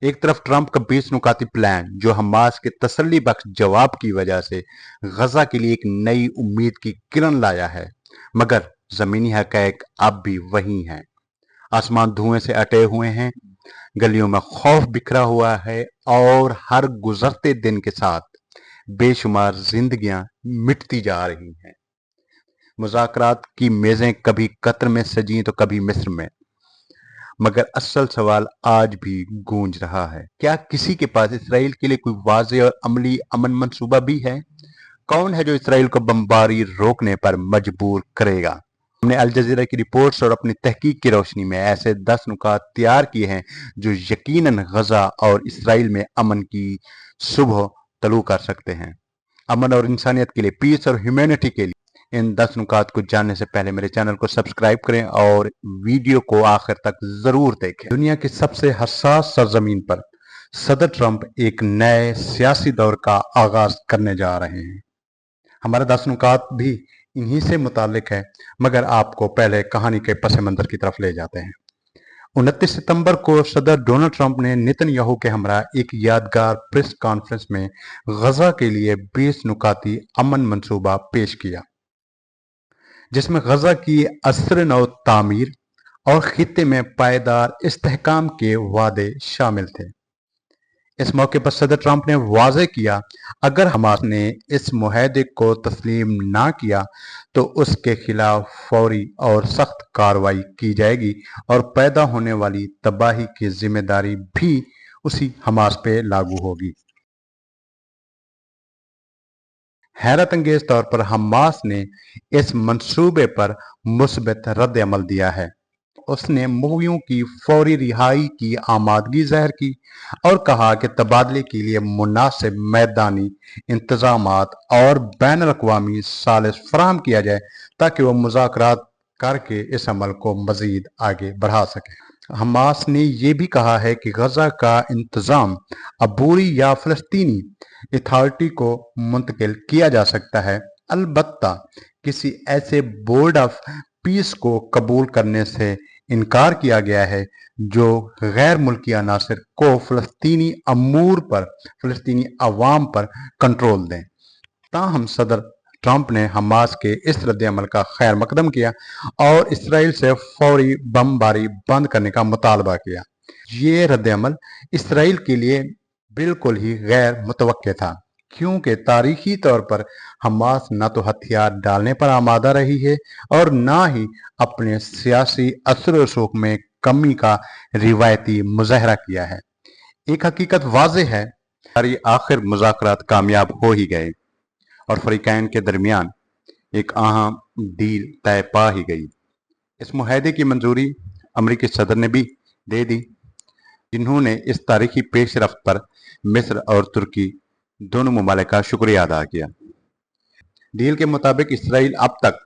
एक तरफ ट्रंप का 20 नुकाती प्लान जो हमास के तसल्ली बख्श जवाब की वजह से गजा के लिए एक नई उम्मीद की किरण लाया है, मगर जमीनी हक़ाइक़ अब भी वही हैं। आसमान धुएं से अटे हुए हैं, गलियों में खौफ बिखरा हुआ है और हर गुजरते दिन के साथ बेशुमार जिंदगियां मिटती जा रही हैं। मुज़ाकरात की मेजें कभी कतर में सजी तो कभी मिस्र में, मगर असल सवाल आज भी गूंज रहा है, क्या किसी के पास इसराइल के लिए कोई वाज़ेह और अमली अमन मंसूबा भी है? कौन है जो इसराइल को बमबारी रोकने पर मजबूर करेगा? हमने अल जज़ीरा की रिपोर्ट्स और अपनी तहकीक की रोशनी में ऐसे 10 नुकात तैयार किए हैं जो यकीनन गजा और इसराइल में अमन की सुबह तलू कर सकते हैं। अमन और इंसानियत के लिए, पीस और ह्यूमैनिटी के लिए इन 10 नुकात को जानने से पहले मेरे चैनल को सब्सक्राइब करें और वीडियो को आखिर तक जरूर देखें। दुनिया की सबसे हसास सरजमीन पर सदर ट्रंप एक नए सियासी दौर का आगाज करने जा रहे हैं। हमारा 10 नुकात भी इन्हीं से मुतालिक है, मगर आपको पहले कहानी के पस मंजर की तरफ ले जाते हैं। 29 सितंबर को सदर डोनाल्ड ट्रंप ने नेतन्याहू के हमरा एक यादगार प्रेस कॉन्फ्रेंस में गजा के लिए 20 नुकाती अमन मंसूबा पेश किया, जिसमें गजा की असर नौ तामीर और खित्ते में पायदार इस्तेहकाम के वादे शामिल थे। इस मौके पर सदर ट्रंप ने वाज़ेह किया, अगर हमास ने इस मुआहदे को तस्लीम ना किया तो उसके खिलाफ फौरी और सख्त कार्रवाई की जाएगी और पैदा होने वाली तबाही की जिम्मेदारी भी उसी हमास पे लागू होगी। हैरत अंगेज तौर पर हमास ने इस मंसूबे पर मुस्बत रद्द अमल दिया है। उसने मूवियों की फौरी रिहाई की आमादगी ज़ाहिर की और कहा कि तबादले के लिए मुनासिब मैदानी इंतजामात और बैन अवी सालिस फराहम किया जाए ताकि वह मुज़ाकरात करके इस अमल को मजीद आगे बढ़ा सके। हमास ने यह भी कहा है कि गजा का इंतजाम अबूरी या फलस्तीनी अथॉरिटी को मुंतकिल किया जा सकता है, अलबत्ता किसी ऐसे बोर्ड ऑफ पीस को कबूल करने से इनकार किया गया है जो गैर मुल्की अनासर को फलस्तीनी अमूर पर, फलस्तीनी अवाम पर कंट्रोल दें। ताहम सदर ट्रंप ने हमास के इस रद्द-ए-अमल का खैर मकदम किया और इसराइल से फौरी बमबारी बंद करने का मुतालबा किया। ये रद्द-ए-अमल इसराइल के लिए बिल्कुल ही गैर मुतवक्के था, क्योंकि तारीखी तौर पर हमास न तो हथियार डालने पर आमादा रही है और ना ही अपने सियासी असर रसूख में कमी का रिवायती मुजाहरा किया है। एक हकीकत वाज़ेह है, आखिर मुज़ाकरात कामयाब हो ही गए और फरीकैन के दरमियान एक अहम डील तय पा ही गई। इस मुआहदे की मंजूरी अमरीकी सदर ने भी दे दी, जिन्होंने इस तारीखी पेशरफ्त पर मिस्र और तुर्की दोनों ममालिक का शुक्रिया अदा किया। डील के मुताबिक इसराइल अब तक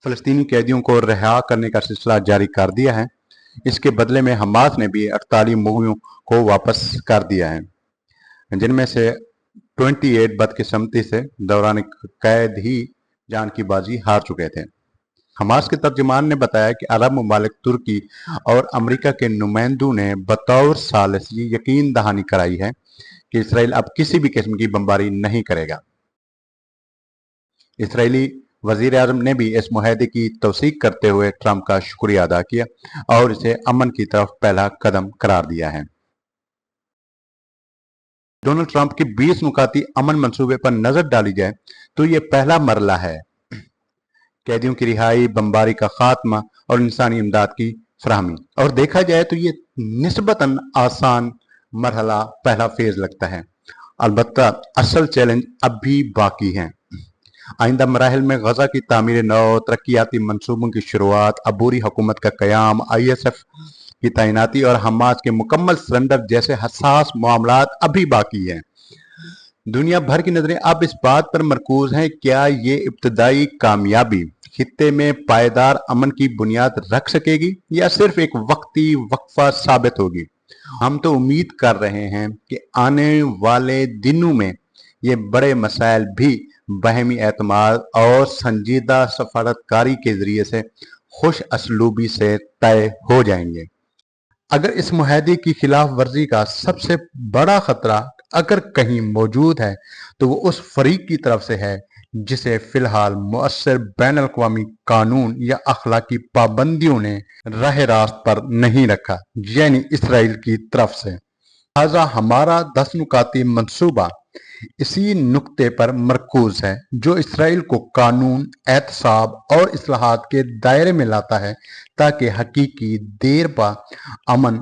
फलस्तीनी कैदियों को रिहा करने का सिलसिला जारी कर दिया है। इसके बदले में हमास ने भी 48 मूवियों को वापस कर दिया है, जिनमें से 28 बदकिस्मती से दौरान कैद ही जान की बाजी हार चुके थे। हमास के तर्जुमान ने बताया कि अरब ममालिक, तुर्की और अमेरिका के नुमाइंदों ने बतौर सालिस यकीन दहानी कराई है कि इसराइल अब किसी भी किस्म की बमबारी नहीं करेगा। इसराइली वजीर आज़म ने भी इस मुआहदे की तौसीक करते हुए ट्रंप का शुक्रिया अदा किया और इसे अमन की तरफ पहला कदम करार दिया है। डोनाल्ड ट्रंप के 20 नुकाती अमन मंसूबे पर नजर डाली जाए तो ये पहला मरला है। कैदियों की रिहाई, बमबारी का खात्मा और इंसानी इमदाद की फराहमी। और देखा जाए तो ये निस्बतन आसान मरहला, पहला फेज लगता है। अलबत्ता असल चैलेंज अब भी बाकी हैं। आइंदा मराहल में गजा की तामीर नौ, तरक्याती मंसूबों की शुरुआत, अबूरी हुकूमत का कयाम, ISF की तैनाती और हमास के मुकम्मल सरेंडर जैसे हसास मामलात अभी बाकी हैं। दुनिया भर की नजरें अब इस बात पर मरकूज हैं, क्या ये इब्तदाई कामयाबी खित्ते में पायदार अमन की बुनियाद रख सकेगी या सिर्फ एक वक्ती वक्फा साबित होगी। हम तो उम्मीद कर रहे हैं कि आने वाले दिनों में ये बड़े मसाइल भी बहमी एतमाद और संजीदा सफारतकारी के जरिए से खुश असलूबी से तय हो जाएंगे। اگر اس معاہدے کی خلاف ورزی کا سب سے بڑا خطرہ اگر کہیں موجود ہے تو وہ اس فریق کی طرف سے ہے جسے فی الحال مؤثر بین الاقوامی قانون یا اخلاقی پابندیوں نے راہ راست پر نہیں رکھا، یعنی اسرائیل کی طرف سے۔ لہذا ہمارا 10 نکاتی منصوبہ اسی نکتے پر مرکوز ہے جو اسرائیل کو قانون، احتساب اور اصلاحات کے دائرے میں لاتا ہے تاکہ حقیقی دیر پا امن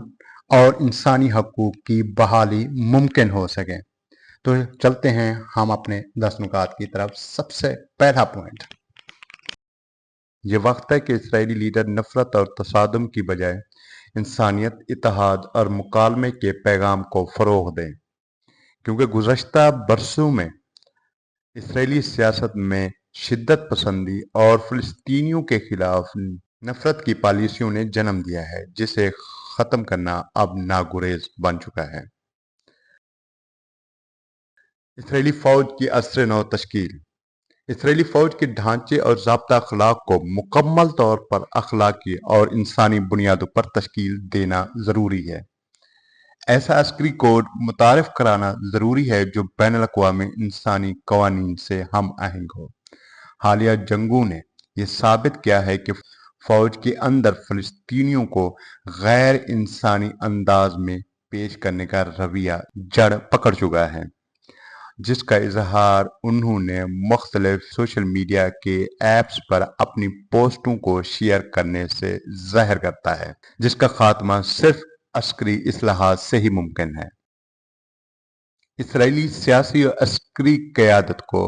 اور انسانی حقوق کی بحالی ممکن ہو سکے۔ تو چلتے ہیں ہم اپنے 10 نکات کی طرف۔ سب سے پہلا پوائنٹ، یہ وقت ہے کہ اسرائیلی لیڈر نفرت اور تصادم کی بجائے انسانیت، اتحاد اور مکالمے کے پیغام کو فروغ دیں، کیونکہ گزشتہ برسوں میں اسرائیلی سیاست میں شدت پسندی اور فلسطینیوں کے خلاف نفرت کی پالیسیوں نے جنم دیا ہے جسے ختم کرنا اب ناگزیر بن چکا ہے۔ اسرائیلی فوج کی عصر نو تشکیل، اسرائیلی فوج کے ڈھانچے اور ضابطہ اخلاق کو مکمل طور پر اخلاقی اور انسانی بنیادوں پر تشکیل دینا ضروری ہے۔ ایسا عسکری کوڈ متعارف کرانا ضروری ہے جو بین الاقوامی انسانی قوانین سے ہم آہنگ ہو۔ حالیہ جنگوں نے یہ ثابت کیا ہے کہ فوج کے اندر فلسطینیوں کو غیر انسانی انداز میں پیش کرنے کا رویہ جڑ پکڑ چکا ہے، جس کا اظہار انہوں نے مختلف سوشل میڈیا کے ایپس پر اپنی پوسٹوں کو شیئر کرنے سے ظاہر کرتا ہے، جس کا خاتمہ صرف عسکری اصلاحات سے ہی ممکن ہے۔ اسرائیلی سیاسی اور عسکری قیادت کو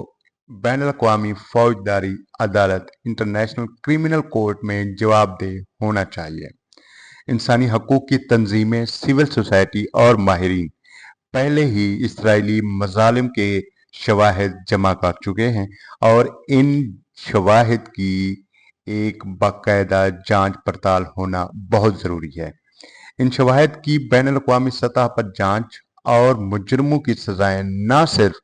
بین الاقوامی فوجداری عدالت انٹرنیشنل کرمنل کورٹ میں جواب دہ ہونا چاہیے۔ انسانی حقوق کی تنظیمیں، سول سوسائٹی اور ماہرین پہلے ہی اسرائیلی مظالم کے شواہد جمع کر چکے ہیں اور ان شواہد کی ایک باقاعدہ جانچ پڑتال ہونا بہت ضروری ہے۔ ان شواہد کی بین الاقوامی سطح پر جانچ اور مجرموں کی سزائیں نہ صرف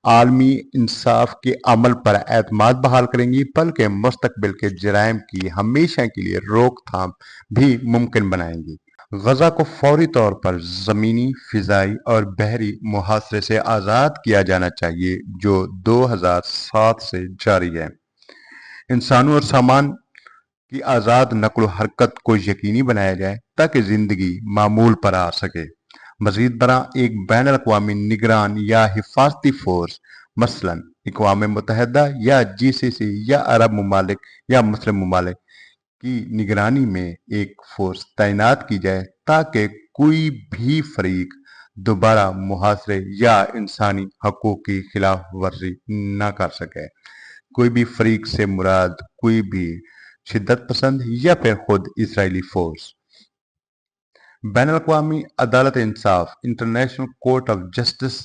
عالمی انصاف کے عمل پر اعتماد بحال کریں گی بلکہ مستقبل کے جرائم کی ہمیشہ کے لیے روک تھام بھی ممکن بنائیں گی۔ غزہ کو فوری طور پر زمینی، فضائی اور بحری محاصرے سے آزاد کیا جانا چاہیے جو 2007 سے جاری ہے۔ انسانوں اور سامان کی آزاد نقل و حرکت کو یقینی بنایا جائے تاکہ زندگی معمول پر آ سکے۔ مزید برآں ایک بین الاقوامی نگران یا حفاظتی فورس، مثلاً اقوام متحدہ یا GCC یا عرب ممالک یا مسلم ممالک کی نگرانی میں ایک فورس تعینات کی جائے تاکہ کوئی بھی فریق دوبارہ محاصرے یا انسانی حقوق کی خلاف ورزی نہ کر سکے۔ کوئی بھی فریق سے مراد کوئی بھی شدت پسند یا پھر خود اسرائیلی فورس۔ بین الاقوامی عدالت انصاف انٹرنیشنل کورٹ آف جسٹس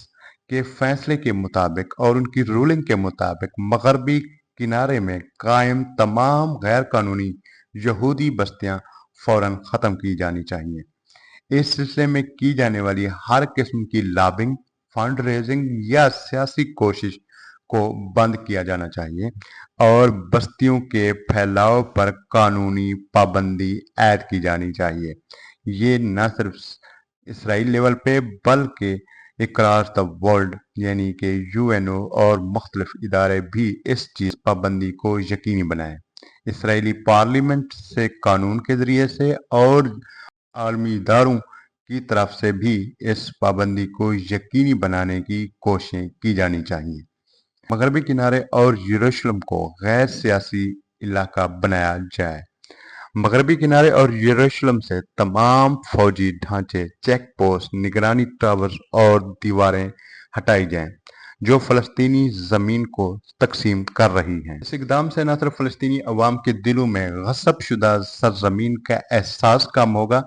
کے فیصلے کے مطابق اور ان کی رولنگ کے مطابق مغربی کنارے میں قائم تمام غیر قانونی یہودی بستیاں فوراً ختم کی جانی چاہیے۔ اس سلسلے میں کی جانے والی ہر قسم کی لابنگ، فنڈ ریزنگ یا سیاسی کوشش کو بند کیا جانا چاہیے اور بستیوں کے پھیلاؤ پر قانونی پابندی عائد کی جانی چاہیے۔ یہ نہ صرف اسرائیل لیول پہ بلکہ اکراس دا ورلڈ یعنی کہ UNO اور مختلف ادارے بھی اس چیز پابندی کو یقینی بنائیں۔ اسرائیلی پارلیمنٹ سے قانون کے ذریعے سے اور عالمی اداروں کی طرف سے بھی اس پابندی کو یقینی بنانے کی کوششیں کی جانی چاہیے۔ مغربی کنارے اور یروشلم کو غیر سیاسی علاقہ بنایا جائے۔ مغربی کنارے اور یروشلم سے تمام فوجی ڈھانچے، چیک پوسٹ، نگرانی ٹاورز اور دیواریں ہٹائی جائیں جو فلسطینی زمین کو تقسیم کر رہی ہیں۔ اس اقدام سے نہ صرف فلسطینی عوام کے دلوں میں غصب شدہ سرزمین کا احساس کم ہوگا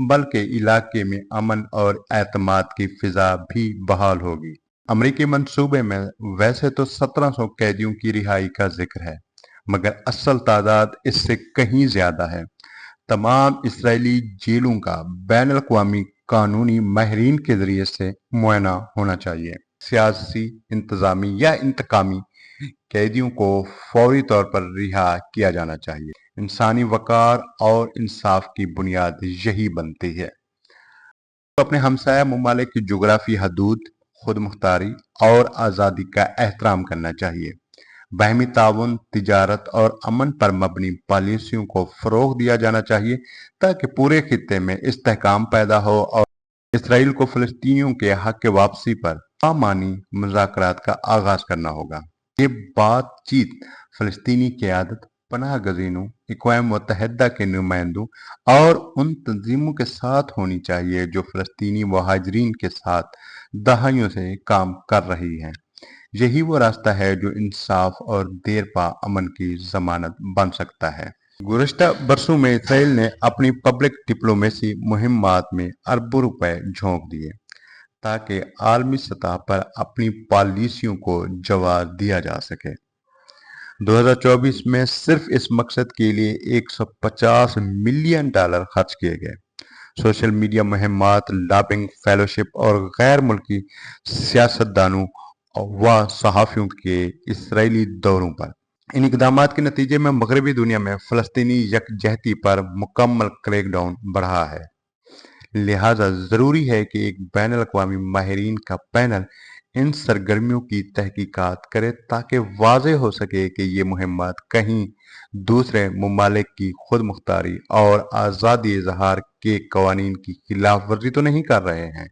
بلکہ علاقے میں امن اور اعتماد کی فضا بھی بحال ہوگی۔ امریکی منصوبے میں ویسے تو 1700 قیدیوں کی رہائی کا ذکر ہے مگر اصل تعداد اس سے کہیں زیادہ ہے۔ تمام اسرائیلی جیلوں کا بین الاقوامی قانونی ماہرین کے ذریعے سے معائنہ ہونا چاہیے۔ سیاسی، انتظامی یا انتقامی قیدیوں کو فوری طور پر رہا کیا جانا چاہیے۔ انسانی وقار اور انصاف کی بنیاد یہی بنتی ہے۔ अपने हमसाया ममालिक की जोग्राफी हदूद, खुद मुख्तारी और आज़ादी का एहतराम करना चाहिए। बाहमी ताउन, तिजारत और अमन पर मबनी पॉलिसियों को फ़रोग़ दिया जाना चाहिए ताकि पूरे खित्ते में इस्तेहकाम पैदा हो और इसराइल को फ़लस्तीनियों के हक़ वापसी पर बामानी मुज़ाकरात का आगाज़ करना होगा। ये बातचीत फ़लस्तीनी क़यादत, पनाह गज़ीनों, अक़वाम मुत्तहिदा के नुमाइंदों और उन तंजीमों के साथ होनी चाहिए जो फ़लस्तीनी मुहाजिरीन के साथ दहाइयों से काम कर रही हैं। यही वो रास्ता है जो इंसाफ और देरपा अमन की जमानत बन सकता है। गुज़श्ता बरसों में इसराइल ने अपनी पब्लिक डिप्लोमेसी मुहिम्मात में अरबों रुपए झोंक दिए ताकि आलमी सतह पर अपनी पॉलिसियों को जवाब दिया जा सके। 2024 में सिर्फ इस मकसद के लिए $150 मिलियन खर्च किए गए। सोशल मीडिया मुहिम्मात, लॉबिंग, फेलोशिप और गैर मुल्की सियासतदानों व सहाफ़ियों के इसराइली दौरों पर इन इक़दामात के नतीजे में मगरबी दुनिया में फ़लस्तीनी यकजहती पर मुकम्मल क्रैकडाउन बढ़ा है। लिहाजा ज़रूरी है कि एक बैनुल-अक़वामी माहिरीन का पैनल इन सरगर्मियों की तहकीकात करे ताकि वाज़ेह हो सके कि ये मुहिम्मात कहीं दूसरे ममालिक की खुद मुख्तारी और आज़ादी इज़हार के कवानीन की खिलाफ वर्जी तो नहीं कर रहे हैं।